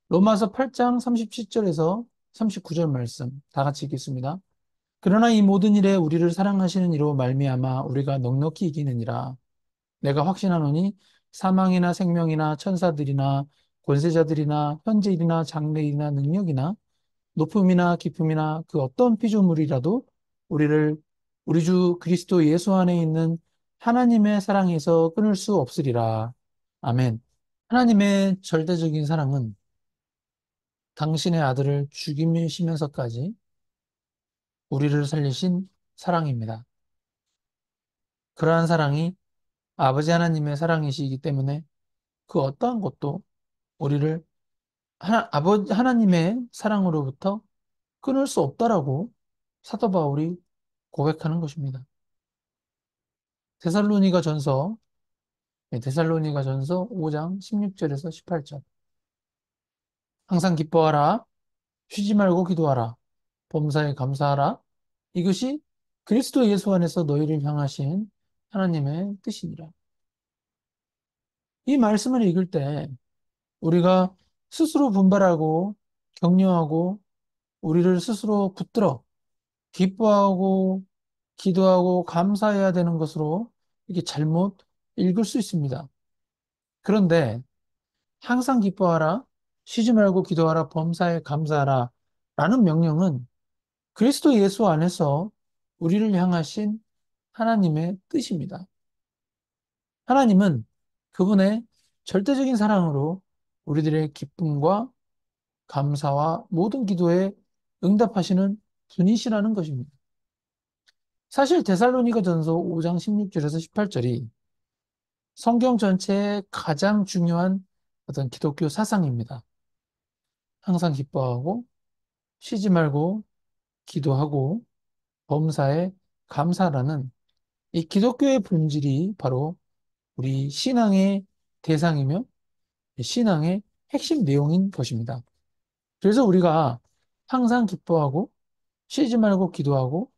로마서 8장 37절에서 39절 말씀 다 같이 읽겠습니다. 그러나 이 모든 일에 우리를 사랑하시는 이로 말미암아 우리가 넉넉히 이기느니라. 내가 확신하노니 사망이나 생명이나 천사들이나 권세자들이나 현재일이나 장래일이나 능력이나 높음이나 깊음이나 그 어떤 피조물이라도 우리를 우리 주 그리스도 예수 안에 있는 하나님의 사랑에서 끊을 수 없으리라. 아멘. 하나님의 절대적인 사랑은 당신의 아들을 죽이시면서까지 우리를 살리신 사랑입니다. 그러한 사랑이 아버지 하나님의 사랑이시기 때문에 그 어떠한 것도 우리를 하나님의 사랑으로부터 끊을 수 없다라고 사도 바울이 고백하는 것입니다. 데살로니가 전서, 데살로니가 전서 5장 16절에서 18절. 항상 기뻐하라. 쉬지 말고 기도하라. 범사에 감사하라. 이것이 그리스도 예수 안에서 너희를 향하신 하나님의 뜻이니라. 이 말씀을 읽을 때 우리가 스스로 분발하고 격려하고 우리를 스스로 붙들어 기뻐하고 기도하고 감사해야 되는 것으로 이게 잘못 읽을 수 있습니다. 그런데 항상 기뻐하라, 쉬지 말고 기도하라, 범사에 감사하라 라는 명령은 그리스도 예수 안에서 우리를 향하신 하나님의 뜻입니다. 하나님은 그분의 절대적인 사랑으로 우리들의 기쁨과 감사와 모든 기도에 응답하시는 분이시라는 것입니다. 사실 데살로니가 전서 5장 16절에서 18절이 성경 전체의 가장 중요한 어떤 기독교 사상입니다. 항상 기뻐하고 쉬지 말고 기도하고 범사에 감사라는 이 기독교의 본질이 바로 우리 신앙의 대상이며 신앙의 핵심 내용인 것입니다. 그래서 우리가 항상 기뻐하고 쉬지 말고 기도하고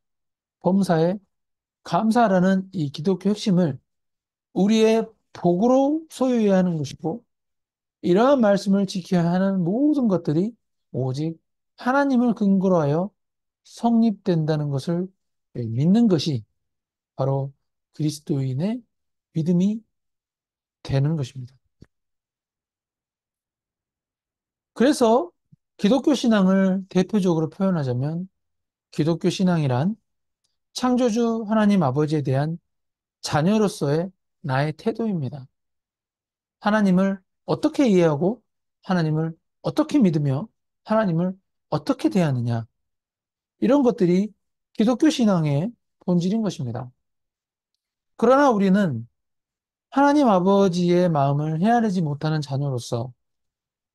범사에 감사라는 이 기독교 핵심을 우리의 복으로 소유해야 하는 것이고 이러한 말씀을 지켜야 하는 모든 것들이 오직 하나님을 근거로 하여 성립된다는 것을 믿는 것이 바로 그리스도인의 믿음이 되는 것입니다. 그래서 기독교 신앙을 대표적으로 표현하자면 기독교 신앙이란 창조주 하나님 아버지에 대한 자녀로서의 나의 태도입니다. 하나님을 어떻게 이해하고 하나님을 어떻게 믿으며 하나님을 어떻게 대하느냐. 이런 것들이 기독교 신앙의 본질인 것입니다. 그러나 우리는 하나님 아버지의 마음을 헤아리지 못하는 자녀로서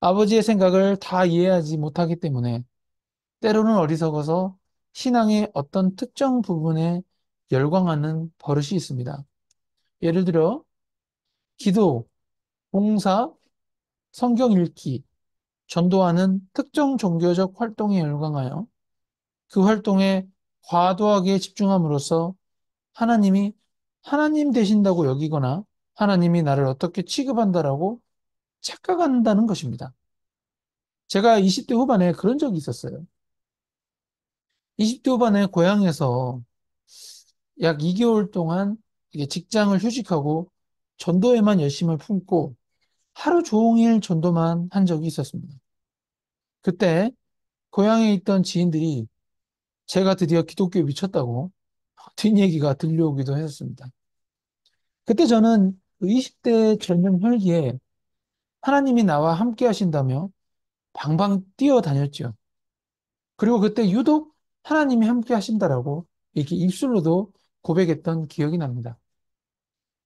아버지의 생각을 다 이해하지 못하기 때문에 때로는 어리석어서 신앙의 어떤 특정 부분에 열광하는 버릇이 있습니다. 예를 들어 기도, 봉사, 성경 읽기, 전도하는 특정 종교적 활동에 열광하여 그 활동에 과도하게 집중함으로써 하나님이 하나님 되신다고 여기거나 하나님이 나를 어떻게 취급한다라고 착각한다는 것입니다. 제가 20대 후반에 그런 적이 있었어요. 20대 후반에 고향에서 약 2개월 동안 이게 직장을 휴직하고 전도에만 열심을 품고 하루 종일 전도만 한 적이 있었습니다. 그때 고향에 있던 지인들이 제가 드디어 기독교에 미쳤다고 뒷얘기가 들려오기도 했었습니다. 그때 저는 그 20대 젊은 혈기에 하나님이 나와 함께 하신다며 방방 뛰어다녔죠. 그리고 그때 유독 하나님이 함께 하신다라고 이렇게 입술로도 고백했던 기억이 납니다.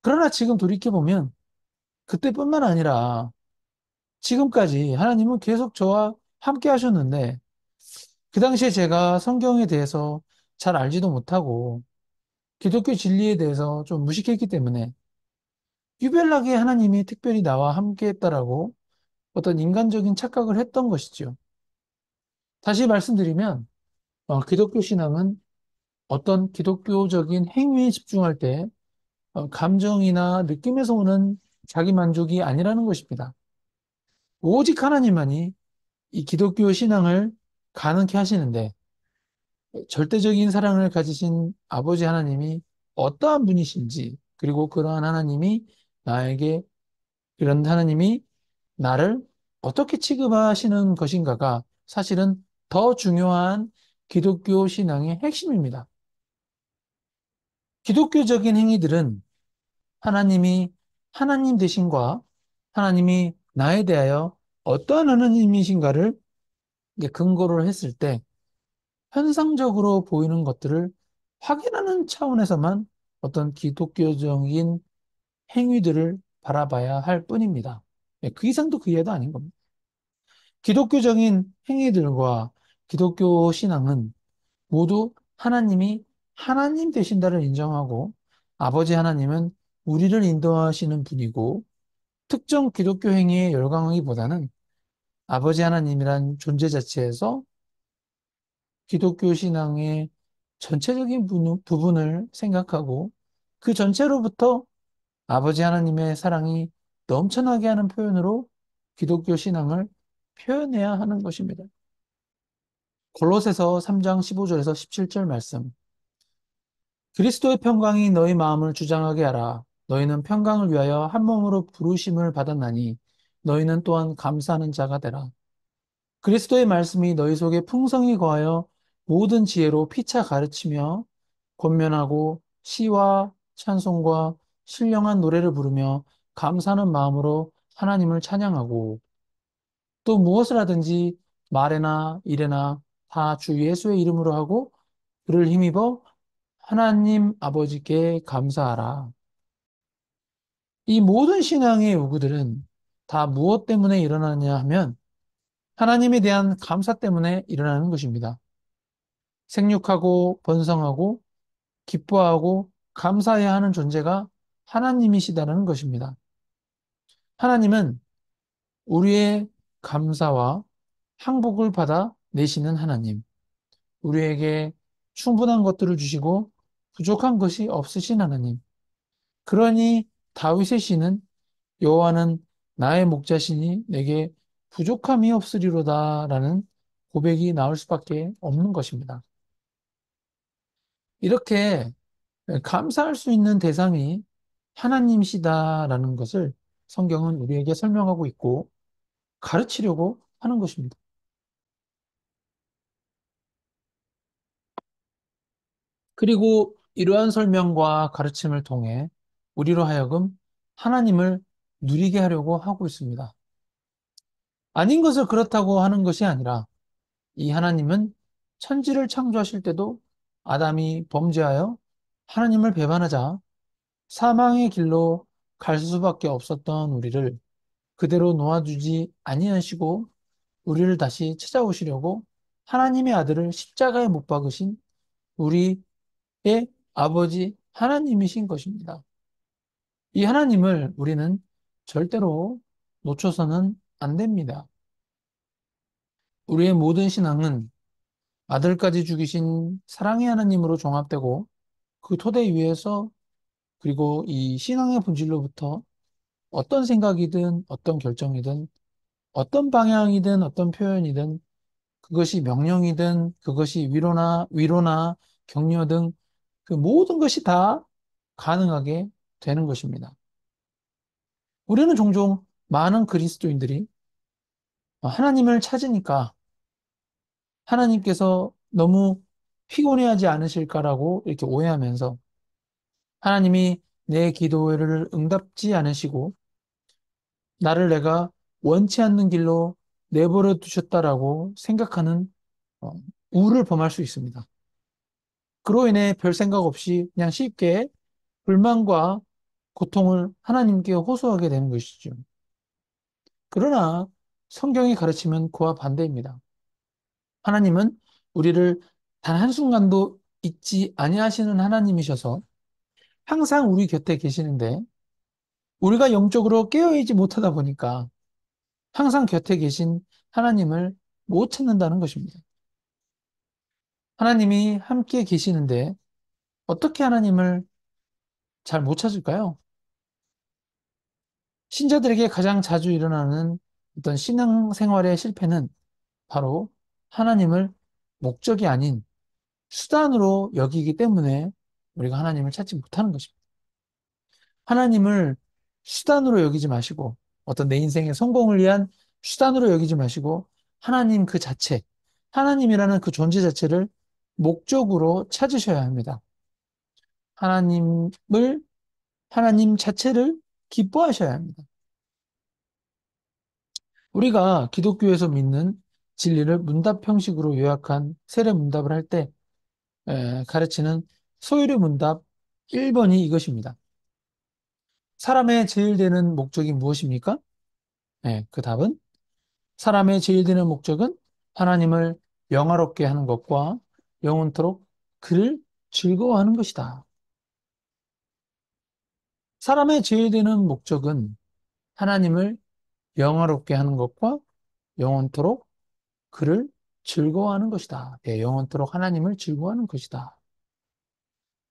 그러나 지금 돌이켜보면 그때뿐만 아니라 지금까지 하나님은 계속 저와 함께 하셨는데 그 당시에 제가 성경에 대해서 잘 알지도 못하고 기독교 진리에 대해서 좀 무식했기 때문에 유별나게 하나님이 특별히 나와 함께 했다라고 어떤 인간적인 착각을 했던 것이죠. 다시 말씀드리면 기독교 신앙은 어떤 기독교적인 행위에 집중할 때 감정이나 느낌에서 오는 자기 만족이 아니라는 것입니다. 오직 하나님만이 이 기독교 신앙을 가능케 하시는데 절대적인 사랑을 가지신 아버지 하나님이 어떠한 분이신지, 그리고 그러한 하나님이 나에게, 그런 하나님이 나를 어떻게 취급하시는 것인가가 사실은 더 중요한 기독교 신앙의 핵심입니다. 기독교적인 행위들은 하나님이 하나님 되신과 하나님이 나에 대하여 어떠한 하나님이신가를 이제 근거를 했을 때 현상적으로 보이는 것들을 확인하는 차원에서만 어떤 기독교적인 행위들을 바라봐야 할 뿐입니다. 그 이상도 그 이하도 아닌 겁니다. 기독교적인 행위들과 기독교 신앙은 모두 하나님이 하나님 되신다를 인정하고 아버지 하나님은 우리를 인도하시는 분이고 특정 기독교 행위에 열광하기보다는 아버지 하나님이란 존재 자체에서 기독교 신앙의 전체적인 부분을 생각하고 그 전체로부터 아버지 하나님의 사랑이 넘쳐나게 하는 표현으로 기독교 신앙을 표현해야 하는 것입니다. 골로새서 3장 15절에서 17절 말씀. 그리스도의 평강이 너희 마음을 주장하게 하라. 너희는 평강을 위하여 한 몸으로 부르심을 받았나니 너희는 또한 감사하는 자가 되라. 그리스도의 말씀이 너희 속에 풍성히 거하여 모든 지혜로 피차 가르치며 권면하고 시와 찬송과 신령한 노래를 부르며 감사하는 마음으로 하나님을 찬양하고 또 무엇을 하든지 말에나 일에나 다 주 예수의 이름으로 하고 그를 힘입어 하나님 아버지께 감사하라. 이 모든 신앙의 요구들은 다 무엇 때문에 일어나냐 하면 하나님에 대한 감사 때문에 일어나는 것입니다. 생육하고 번성하고 기뻐하고 감사해야 하는 존재가 하나님이시다는 것입니다. 하나님은 우리의 감사와 항복을 받아 내시는 하나님, 우리에게 충분한 것들을 주시고 부족한 것이 없으신 하나님. 그러니 다윗의 시는 여호와는 나의 목자시니 내게 부족함이 없으리로다라는 고백이 나올 수밖에 없는 것입니다. 이렇게 감사할 수 있는 대상이 하나님이시다라는 것을 성경은 우리에게 설명하고 있고 가르치려고 하는 것입니다. 그리고 이러한 설명과 가르침을 통해 우리로 하여금 하나님을 누리게 하려고 하고 있습니다. 아닌 것을 그렇다고 하는 것이 아니라 이 하나님은 천지를 창조하실 때도 아담이 범죄하여 하나님을 배반하자 사망의 길로 갈 수밖에 없었던 우리를 그대로 놓아주지 아니하시고 우리를 다시 찾아오시려고 하나님의 아들을 십자가에 못 박으신 우리의 아버지 하나님이신 것입니다. 이 하나님을 우리는 절대로 놓쳐서는 안 됩니다. 우리의 모든 신앙은 아들까지 죽이신 사랑의 하나님으로 종합되고 그 토대 위에서 그리고 이 신앙의 본질로부터 어떤 생각이든 어떤 결정이든 어떤 방향이든 어떤 표현이든 그것이 명령이든 그것이 위로나 격려 등 그 모든 것이 다 가능하게 되는 것입니다. 우리는 종종 많은 그리스도인들이 하나님을 찾으니까 하나님께서 너무 피곤해하지 않으실까라고 이렇게 오해하면서 하나님이 내 기도를 응답지 않으시고 나를 내가 원치 않는 길로 내버려 두셨다라고 생각하는 어, 우를 범할 수 있습니다. 그로 인해 별 생각 없이 그냥 쉽게 불만과 고통을 하나님께 호소하게 되는 것이죠. 그러나 성경이 가르치면 그와 반대입니다. 하나님은 우리를 단 한순간도 잊지 아니하시는 하나님이셔서 항상 우리 곁에 계시는데 우리가 영적으로 깨어있지 못하다 보니까 항상 곁에 계신 하나님을 못 찾는다는 것입니다. 하나님이 함께 계시는데 어떻게 하나님을 잘 못 찾을까요? 신자들에게 가장 자주 일어나는 어떤 신앙 생활의 실패는 바로 하나님을 목적이 아닌 수단으로 여기기 때문에 우리가 하나님을 찾지 못하는 것입니다. 하나님을 수단으로 여기지 마시고 어떤 내 인생의 성공을 위한 수단으로 여기지 마시고 하나님 그 자체, 하나님이라는 그 존재 자체를 목적으로 찾으셔야 합니다. 하나님을, 하나님 자체를 기뻐하셔야 합니다. 우리가 기독교에서 믿는 진리를 문답 형식으로 요약한 세례 문답을 할 때 가르치는 소유리 문답 1번이 이것입니다. 사람의 제일 되는 목적이 무엇입니까? 그 답은 사람의 제일 되는 목적은 하나님을 영화롭게 하는 것과 영원토록 그를 즐거워하는 것이다. 사람의 제일 되는 목적은 하나님을 영화롭게 하는 것과 영원토록 그를 즐거워하는 것이다. 영원토록 하나님을 즐거워하는 것이다.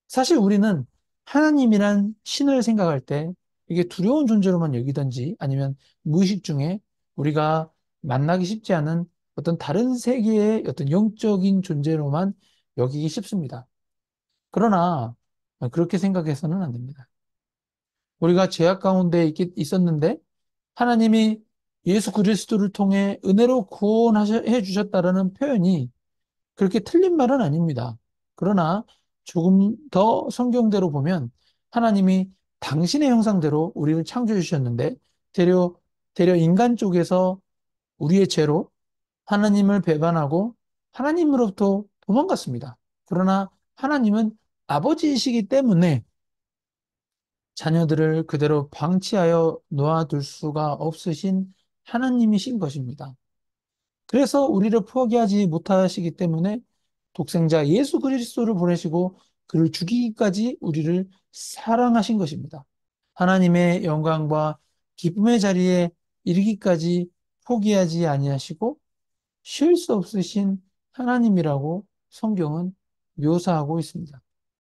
사실 우리는 하나님이란 신을 생각할 때 이게 두려운 존재로만 여기든지 아니면 무의식 중에 우리가 만나기 쉽지 않은 어떤 다른 세계의 어떤 영적인 존재로만 여기기 쉽습니다. 그러나 그렇게 생각해서는 안 됩니다. 우리가 죄악 가운데 있었는데 하나님이 예수 그리스도를 통해 은혜로 구원해 주셨다라는 표현이 그렇게 틀린 말은 아닙니다. 그러나 조금 더 성경대로 보면 하나님이 당신의 형상대로 우리를 창조해 주셨는데 되려, 되려 인간 쪽에서 우리의 죄로 하나님을 배반하고 하나님으로부터 도망갔습니다. 그러나 하나님은 아버지이시기 때문에 자녀들을 그대로 방치하여 놓아둘 수가 없으신 하나님이신 것입니다. 그래서 우리를 포기하지 못하시기 때문에 독생자 예수 그리스도를 보내시고 그를 죽이기까지 우리를 사랑하신 것입니다. 하나님의 영광과 기쁨의 자리에 이르기까지 포기하지 아니하시고 쉴 수 없으신 하나님이라고 성경은 묘사하고 있습니다.